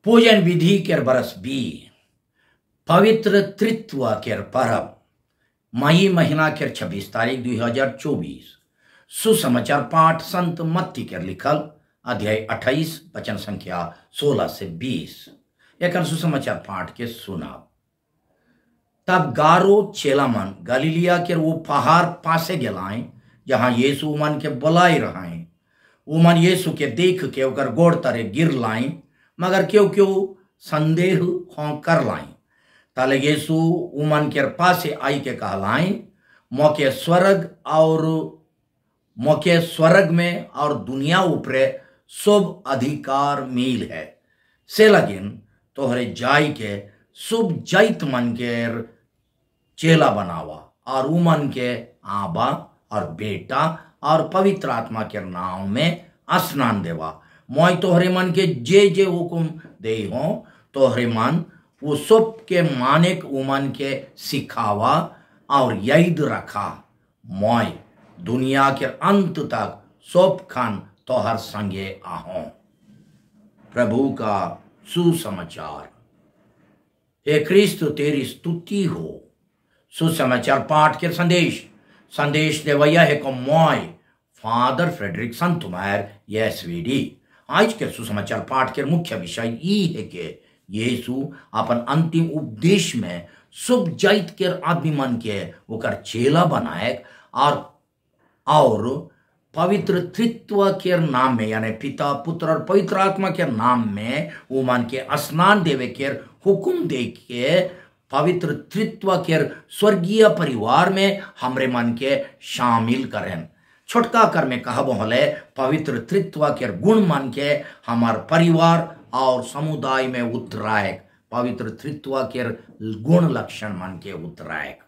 पूजन विधि के बरस बी पवित्र त्रित्व के परब मई महीना के 26 तारीख 2024 सुसमाचार पाठ संत मत्ती के लिखल अध्याय 28 वचन संख्या 16 से 20 एक सुसमाचार पाठ के सुनाब। तब गारो चेलामन गलीलिया के वो पहाड़ पासे गेलाएं जहां यीशु उमन के बुलाए रहाएं। उमन यीशु के देख के ओकर गोड़ तरे गिर लाएं, मगर क्यों क्यों संदेह हों कर लाएं। ताले यीशु उमन के पासे आई के कहलाएं, मोके स्वर्ग में और दुनिया ऊपरे शुभ अधिकार मिल है। से लगिन तोहरे जाई के शुभ जैत मन के चेला बनावा और उमन के आबा और बेटा और पवित्र आत्मा के नाम में स्नान देवा। मोय तोहरे मन के जे जे हुकुम दे हो तोहरे मन वो सब के मानेक उमन के सिखावा और याद रखा। मोय दुनिया के अंत तक सब खान तोहर संगे आहो। प्रभु का सुसमाचार। हे क्रिस्त तेरी स्तुति हो। सुसमाचार पाठ के संदेश देवैया है को मोय फादर फ्रेडरिक संतुमायर यस्वीडी। आज के सुसमाचार पाठ के मुख्य विषय ये है कि यीशु अपन अंतिम उपदेश में शुभ जैत के आदमी मन के ओकर चेला बनाए और पवित्र त्रित्व के नाम में यानी पिता पुत्र और पवित्र आत्मा के नाम में वो मन के स्नान देवे के हुकुम दे के पवित्र त्रित्व के स्वर्गीय परिवार में हमरे मन के शामिल करें। छोटका कर में कहबो हले पवित्र त्रित्व के गुण मन के हमार परिवार और समुदाय में उतराए। पवित्र त्रित्व के गुण लक्षण मन के उतराए।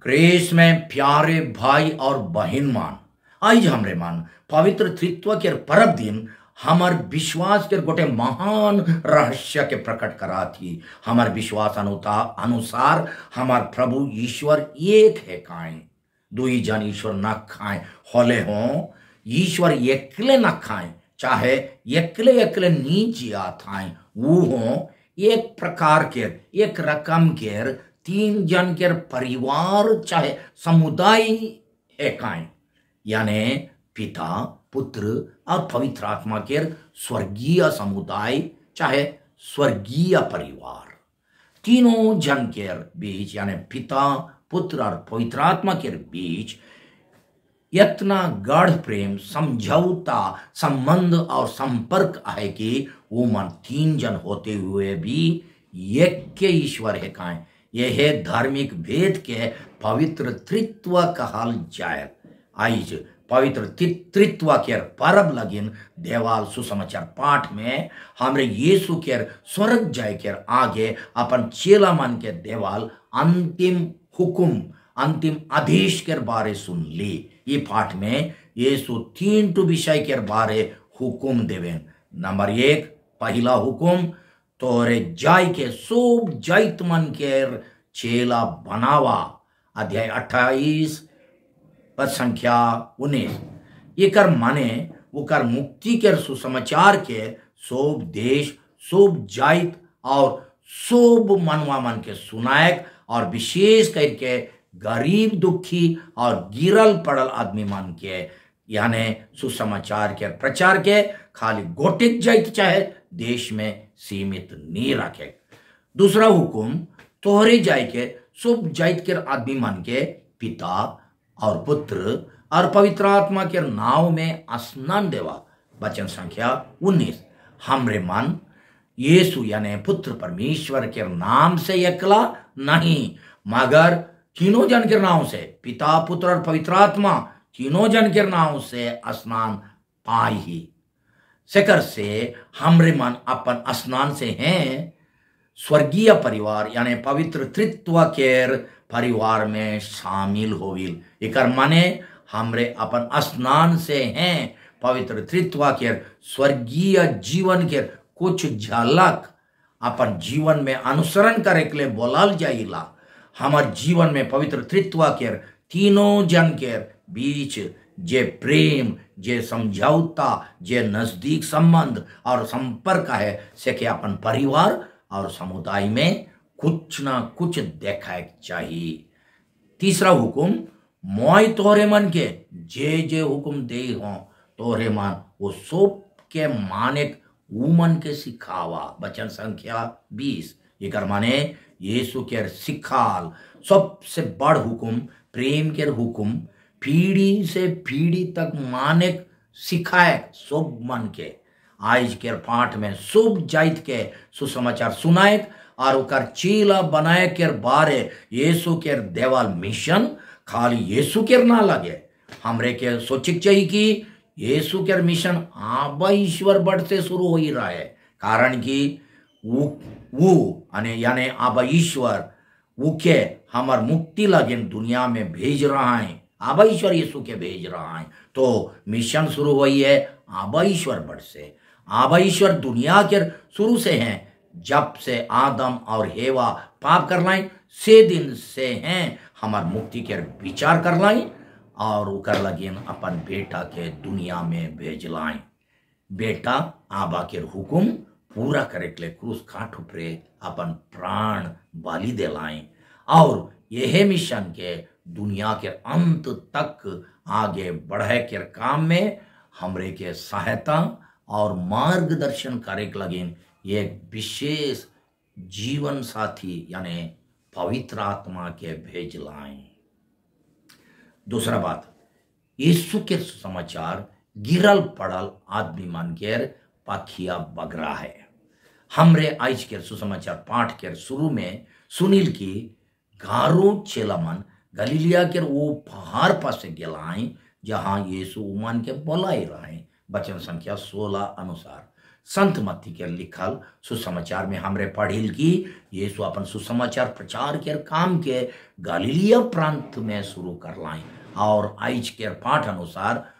क्रिस में प्यारे भाई और बहन मान, आज हमरे मन पवित्र त्रित्व के परब दिन हमार विश्वास के गोटे महान रहस्य के प्रकट करा थी। हमार विश्वास अनुसार हमार प्रभु ईश्वर एक है काएं, दुई जन ईश्वर न खाएं होले हो। ईश्वर एकले न खाएं, चाहे एकले नीच या थाएं, वो हो एक प्रकार के एक रकम के तीन जन के परिवार चाहे समुदाय एकाएं, यानी पिता पुत्र और पवित्र आत्मा के स्वर्गीय समुदाय चाहे स्वर्गीय परिवार। तीनों जन के बीच यानी पिता पुत्र और पवित्र आत्मा के बीच इतना गाढ़ प्रेम समझौता संबंध और संपर्क है कि वो मन तीन जन होते हुए भी एक के ईश्वर है काएं। यह है धार्मिक भेद के पवित्र त्रित्व कहल जाए। आज पवित्र त्रित्व के परब लगिन देवाल सुसमाचार पाठ में हमरे यीशु के स्वर्ग जाय के आगे अपन चेला मन के देवाल अंतिम हुकुम अंतिम आदेश के बारे सुन ली। ये पाठ में यीशु तीन विषय के बारे हुकुम देवे। नंबर 1 पहला हुकुम तोरे जाय के सब जैत मन के चेला बनावा। अध्याय 28 पद संख्या 19। एकर माने ओकर मुक्ति के सुसमाचार के सब देश सब जाइत और सब मनवा मन के सुनायक और विशेष करके गरीब दुखी और गिरल पड़ल आदमी मन के यानी सुसमाचार के प्रचार के खाली गोटिक जाइत चाहे देश में सीमित नहीं रखे। दूसरा हुकुम तोहरे जाय के सब जाइत के आदमी मन के पिता और पुत्र और पवित्र आत्मा के नाव में स्नान देवा। वचन संख्या 19। हमरे मन यीशु यानी पुत्र परमेश्वर के नाम से एकला नहीं, मगर तीनों जन के नाम से पिता पुत्र और पवित्र आत्मा तीनों जन के नाम से स्नान पाई ही। सेकर से हमरे मन अपन स्नान से हैं स्वर्गीय परिवार यानी पवित्र त्रित्व के परिवार में शामिल होविल। एकर माने हमरे अपन स्नान से हैं पवित्र त्रित्व के स्वर्गीय जीवन के कुछ झलक अपन जीवन में अनुसरण करे के लिए बोलल जाइला। हमार जीवन में पवित्र त्रित्व के तीनों जन के बीच जे प्रेम जे समझौता जे नजदीक संबंध और संपर्क है से के अपन परिवार और समुदाय में कुछ ना कुछ देखा चाहिए। तीसरा हुकुम, मोय तोहरे मन के जे जे हुकुम दे हो तोहरे मन वो सब के मानिक वो मन के सिखावा। वचन संख्या 20। एकर माने यीशु के सिखाल सबसे बड़ हुकुम प्रेम के हुकुम पीढ़ी से पीढ़ी तक मानिक सिखाए सब मन के। आज के पाठ में सब जाइत के सुसमाचार सुनाए और उकर चीला बनाए के बारे यीशु के देवाल मिशन खाली यीशु के ना लगे। हमरे के सोचिक चाहिए कि यीशु के मिशन आबा ईश्वर बड़ से शुरू हो ही रहा है, कारण कि वो यानी आबा ईश्वर वो के हमार मुक्ति लगे दुनिया में भेज रहा है। आबा ईश्वर यीशु के भेज रहा है तो मिशन शुरू हुई है आबा ईश्वर बड़ से। आबा ईश्वर दुनिया के शुरू से हैं, जब से आदम और हेवा पाप कर लाए से दिन से हैं हमार मुक्ति के विचार कर लाए और उकर लगिन अपन बेटा के दुनिया में भेज लाए। बेटा आबा के हुकुम पूरा करे के लिए क्रूस काठ उपरे अपन प्राण बलि दे लाए और यह मिशन के दुनिया के अंत तक आगे बढ़े के काम में हमरे के सहायता और मार्गदर्शन करे के लगिन एक विशेष जीवन साथी यानी पवित्र आत्मा के भेज लाए। दूसरा बात, यीशु के समाचार गिरल पड़ल आदमी मन के पखिया बगरा है। हमरे आज के सुसमाचार पाठ के शुरू में सुनील की गारो चेलामन गलीलिया के वो पहाड़ पास गेलाएं जहां यीशु उमन के बोलाई रहे। वचन संख्या 16 अनुसार संत मत्ती के लिखल सुसमाचार में हमरे पढ़िल की यीशु अपन सुसमाचार प्रचार के काम के गलीलिया प्रांत में शुरू कर लाए और आज के पाठ अनुसार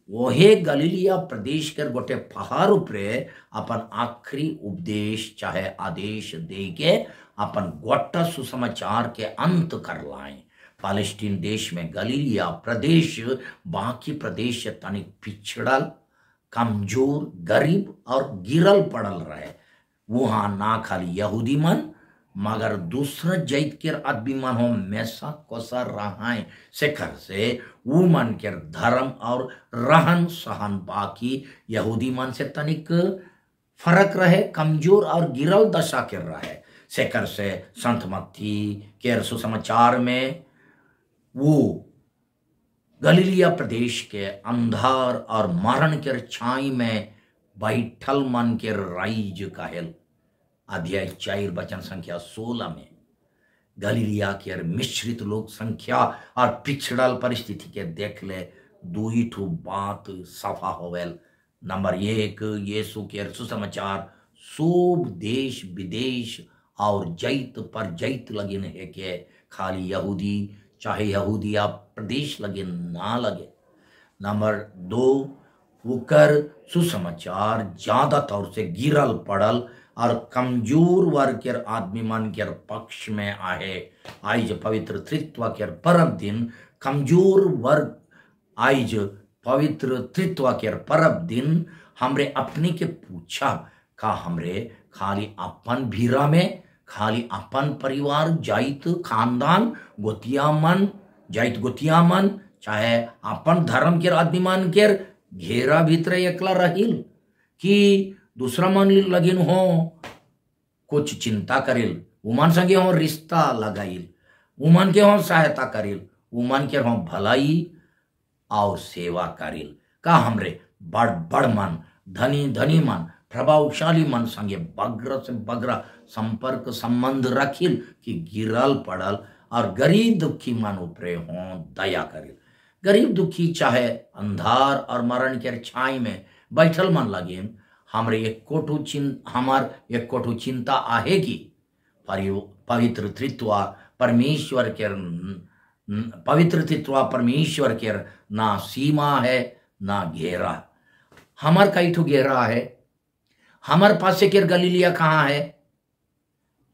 वही गलीलिया प्रदेश के गोटे पहाड़ उपरे अपन आखिरी उपदेश चाहे आदेश दे के अपन गोटा सुसमाचार के अंत कर लाए। पालेस्टीन देश में गलीलिया प्रदेश बाकी प्रदेश से तनिक पिछड़ल कमजोर गरीब और गिरल पड़ल रहे। वहां ना खाली यहूदी मन मगर दूसरा जात के आदमी मन हो मैसा कोसा रहाए शेखर से वो मन के धर्म और रहन सहन बाकी यहूदी मन से तनिक फर्क रहे, कमजोर और गिरल दशा के रहे। शेखर से संत मत्ती के सुसमाचार में वो गलीलिया प्रदेश के अंधार और मरण के छाई में बैठल मन के राइज कहल। अध्याय 4 वचन संख्या 16 में गलीलिया के मिश्रित लोग संख्या और पिछड़ल परिस्थिति के देख ले दुई ठू बात सफा होवेल। नंबर 1, यीशु के सुसमाचार सब देश विदेश और जैत पर जैत लगिन है के खाली यहूदी चाहे यहूदिया प्रदेश लगे ना लगे। नंबर 2, उकर सुसमाचार ज्यादा तौर से गिरल पड़ल और कमजोर वर्ग के आदमी मन के पक्ष में आहे। आज पवित्र त्रित्व के परब दिन कमजोर वर्ग आज पवित्र त्रित्व के परब दिन हमरे अपने के पूछा का हमरे खाली अपन भीरा में खाली अपन परिवार जाइत खानदान गोतिया मन जाइत गोतिया मन चाहे अपन धर्म के आदमी मन के घेरा भीतर एकला रहिल कि दूसरा मन लगिन हो कुछ चिंता करिल उमन संगे हो रिश्ता लगाइल उमन के हो सहायता करिल उमन के हो भलाई और सेवा करिल का हमरे बड़ बड़ मन धनी धनी मन प्रभावशाली मन संगे बग्र से बग्र संपर्क संबंध रखिल कि गिरल पड़ल और गरीब दुखी मन उपरे हो दया करिल। गरीब दुखी चाहे अंधार और मरण के छाई में बैठल मन लगिन हमरे हमार एक कोठू चिंता आहे कि पवित्र त्रित्व परमेश्वर के ना सीमा है ना घेरा। हमार कई ठो घेरा है, हमार पास के गलीलिया कहाँ है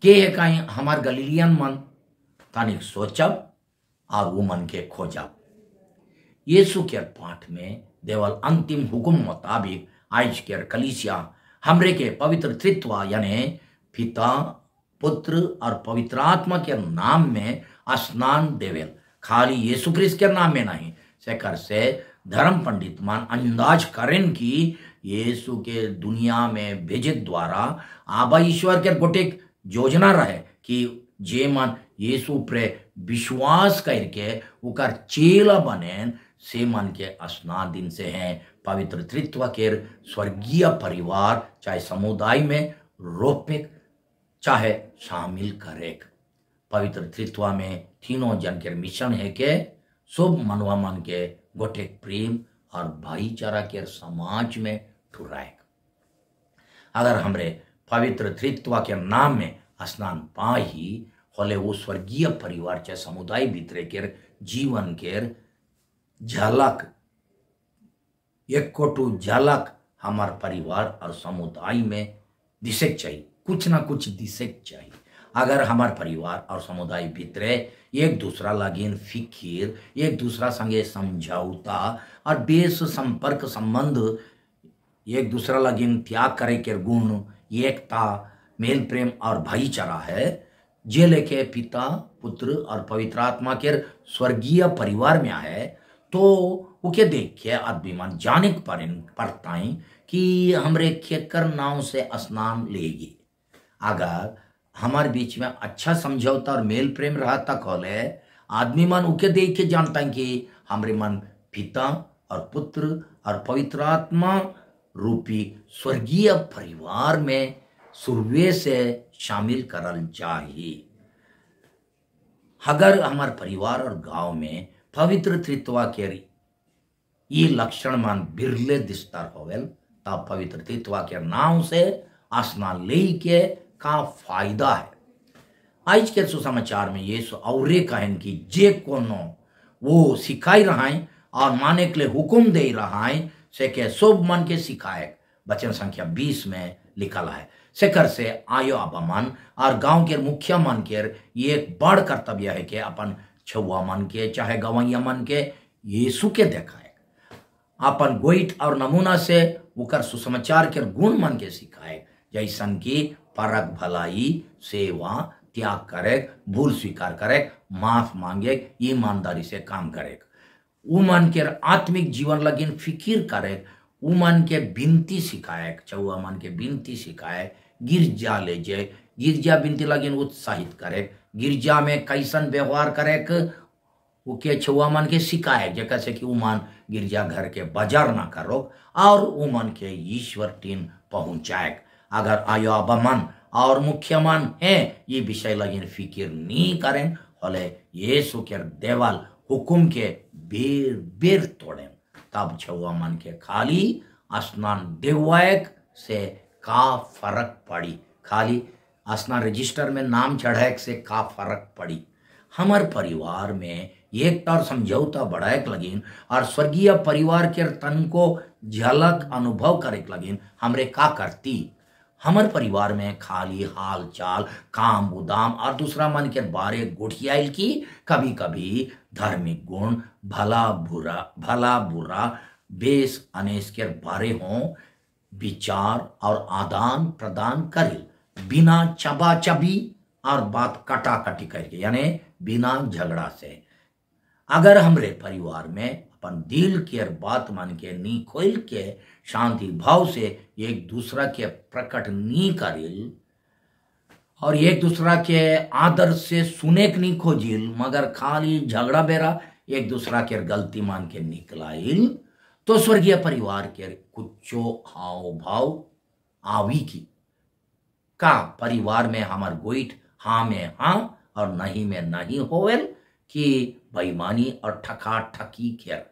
के है कहीं हमार गलीलियन मन तानिक सोचब और वो मन के खोजब। यीशु के पाठ में देवल अंतिम हुकुम मुताबिक आज के कलीसिया हमरे के पवित्र त्रित्व यानी पिता पुत्र और पवित्र आत्मा के नाम में स्नान देवेल, खाली यीशु क्रिस्त के नाम में नहीं। सेकर से धर्म पंडित मान अंदाज करें कि यीशु के दुनिया में भेजित द्वारा आबा ईश्वर के गोटिक योजना रहे कि जे मन यीशु पे विश्वास करके उकर चेला बने से मन के स्नान दिन से हैं पवित्र त्रित्व के स्वर्गीय परिवार चाहे समुदाय में रोपिक चाहे शामिल करे। पवित्र त्रित्व में तीनों जन के मिशन है के शुभ मनवा मन के गोटे प्रेम और भाईचारा के समाज में ठुराए। अगर हमरे पवित्र त्रित्व के नाम में स्नान पाही होले वो स्वर्गीय परिवार चाहे समुदाय भीतरे के जीवन के झलक एक कोटू झलक हमार परिवार और समुदाय में दिशक चाहिए, कुछ ना कुछ दिशक चाहिए। अगर हमार परिवार और समुदाय भीतरे एक दूसरा लगिन फिकिर, एक दूसरा संगे समझौता और बेस संपर्क संबंध, एक दूसरा लगिन त्याग करे के गुण, एकता, मेल प्रेम और भाईचारा है, जे लेके पिता पुत्र और पवित्र आत्मा के स्वर्गीय परिवार में है, तो उके देख के आदमी मन जाने पड़ता है कि हमरे केकर नाव से स्नान लेगी। अगर हमारे बीच में अच्छा समझौता और मेल प्रेम रहा तक होले आदमी मन उके देख के जानता है कि हमरे मन पिता और पुत्र और पवित्र आत्मा रूपी स्वर्गीय परिवार में शुरुए से शामिल करल चाहिए। अगर हमारे परिवार और गांव में पवित्र त्रित्व के ये लक्षण मान बिरले दिस्तर होवेल तब पवित्र त्रित्व के नाम से स्नान ले के का फायदा है। आज के सुसमाचार में यीशु औरे कहन कि जे कोनो वो सिखाई रहा है और माने के लिए हुक्म दे रहा है से के शुभ मन के सिखाए। वचन संख्या 20 में लिखा है सेकर से आयो अब मन और गांव के मुखिया मन के एक बड़ कर्तव्य है कि अपन छुआ मन के चाहे गवैया मन के यीशु के देखाए, अपन गोइट और नमूना से उकर सुसमाचार के गुण मन के सिखाए, जैसन की परक भलाई, सेवा, त्याग करे, भूल स्वीकार करे, माफ मांगे, ईमानदारी से काम करे, उमन के आत्मिक जीवन लगिन फिकिर करे, उमन के बिनती सिखाए, चौआ मन के बिनती सिखाए, गिरजा ले जाए, गिरजा बिनती लगिन उत्साहित करे, गिरजा में कैसन व्यवहार करे वो के छुआ मन के सिखाए, जैसे से कि उमन गिरजा घर के बाजार ना करो और उमन के ईश्वर टीन पहुंचाए। अगर आयो अब मन और मुख्य मन है ये विषय लगिन फिकिर नहीं करें होले यीशु के देवाल हुकुम के बेर बेर तोड़ें, तब छुआ मन के खाली स्नान देवायक से का फर्क पड़ी, खाली स्नान रजिस्टर में नाम चढ़ाए से का फर्क पड़ी। हमार परिवार में एक और समझौता बढ़ाए लगिन और स्वर्गीय परिवार के तन को झलक अनुभव करे लगिन हमरे का करती। हमार परिवार में खाली हाल चाल काम उदाम और दूसरा मन के बारे गुठियाल की कभी कभी धार्मिक गुण भला बुरा बेस अनेस के बारे हों विचार और आदान प्रदान करिल बिना चबा चबी और बात कटा कटी करके यानी बिना झगड़ा से। अगर हमरे परिवार में अपन दिल के बात मान के नी खोल के शांति भाव से एक दूसरा के प्रकट नी करिल और एक दूसरा के आदर से सुने के नी खोजिल मगर खाली झगड़ा बेरा एक दूसरा के गलती मान के निकलाइल तो स्वर्गीय परिवार के कुछो हाव भाव आवी की का परिवार में हमार गोइट हाँ में हाँ और नहीं में नहीं होवेल कि बेईमानी और ठका ठकी खेर।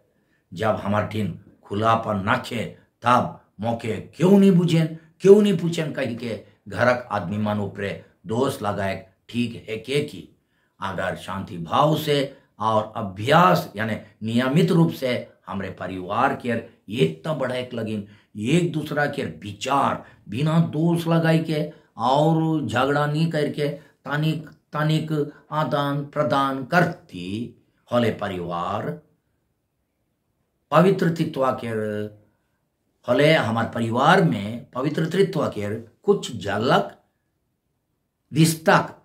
जब हमार टीन खुलापन नाखे तब मौके क्यों नहीं बुझेन क्यों नहीं पूछेन कही के घरक आदमी मन ऊपरे दोष लगाए ठीक है के की। अगर शांति भाव से और अभ्यास यानी नियमित रूप से हमरे परिवार के एकता बढ़ाए लगिन एक दूसरा के विचार बिना दोष लगाई के और झगड़ा नहीं करके तानिक तानिक आदान प्रदान करती होले परिवार पवित्र तत्व के हले हमारे परिवार में पवित्र तत्व के कुछ झलक दिस्तक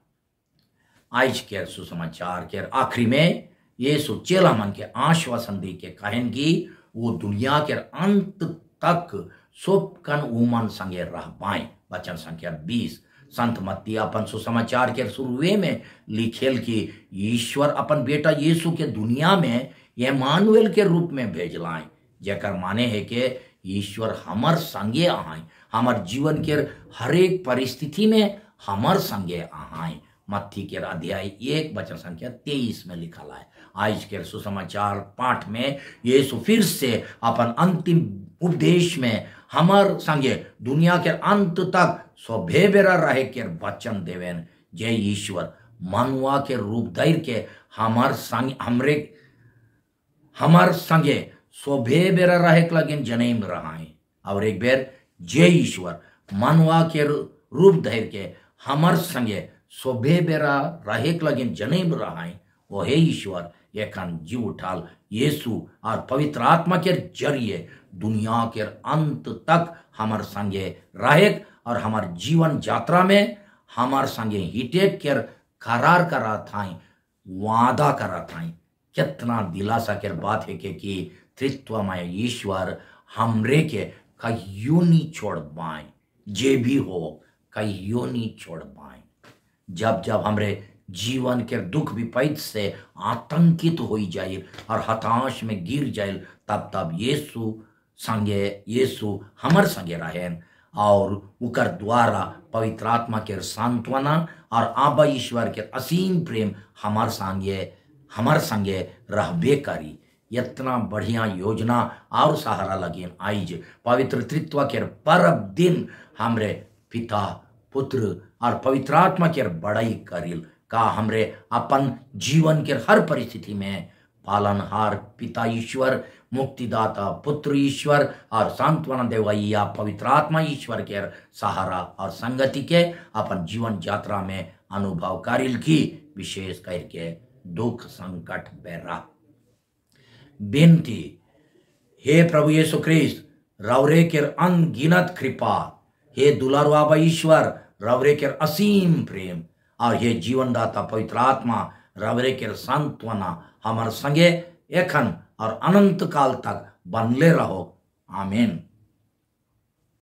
आज के सुसमाचार के आखिरी में यीशु चेला मन के आश्वासन दी के कहन की वो दुनिया के अंत तक सब कन उमन संगे रह पाए। वचन संख्या 20 संत मत्ती अपन सुसमाचार के शुरुए में लिखेल कि ईश्वर अपन बेटा यीशु के दुनिया में इम्मानुएल के रूप में भेज लाए, जेकर माने है कि ईश्वर हमर संगे आए, हमार जीवन के हर एक परिस्थिति में हमर संगे आए। मत्ती के अध्याय 1 वचन संख्या 23 में लिखा है। आज के सुसमाचार पाठ में यीशु फिर से अपन अंतिम उपदेश में हमर संगे दुनिया के अंत तक सभे बेरा रहे के वचन देवेन। जय ईश्वर मनुआ के रूप धैर्य के हमार संगे सभे बेरा रहे के लगिन जनेम रहाए। और एक बेर जय ईश्वर मनुआ के रूप धैर्य के हमार संगे सभे बेरा रहे के लगिन जनेम रहाए। वो हे ईश्वर एखन जी उठाल यीशु और पवित्र आत्मा के जरिए दुनिया के अंत तक हमार संगे रहे और हमार जीवन यात्रा में हमार संगे हिटे के करार करा थाई, वादा करा थाई। कितना दिलासा के बात है कि तृत्वमय ईश्वर हमरे के कहियो नहीं छोड़ पाए, जे भी हो कहियो नहीं छोड़ पाए। जब जब हमरे जीवन के दुख विपैत से आतंकित हो जाए और हताश में गिर जाए, तब तब यीशु हमर संगे रहें और उकर द्वारा पवित्र आत्मा के सांत्वना और आबा ईश्वर के असीम प्रेम हमर संगे रहबे करी। इतना बढ़िया योजना और सहारा लगी आइज पवित्र तृत्व के परब दिन हमरे पिता पुत्र और पवित्र आत्मा के बड़ाई करिल का हमरे अपन जीवन के हर परिस्थिति में पालनहार पिता ईश्वर, मुक्तिदाता पुत्र ईश्वर और सांत्वना देवैया पवित्र आत्मा ईश्वर के सहारा और संगति के अपन जीवन यात्रा में अनुभव करिल की। विशेष करके दुख संकट बेरा बेनती, हे प्रभु यीशु ख्रिस्त रवरे के अनगिनत कृपा, हे दुलारू ईश्वर रवरे के असीम प्रेम और हे जीवनदाता पवित्र आत्मा रवरे के सांत्वना हमार संगे एखन और अनंत काल तक बनले रहो। आमीन।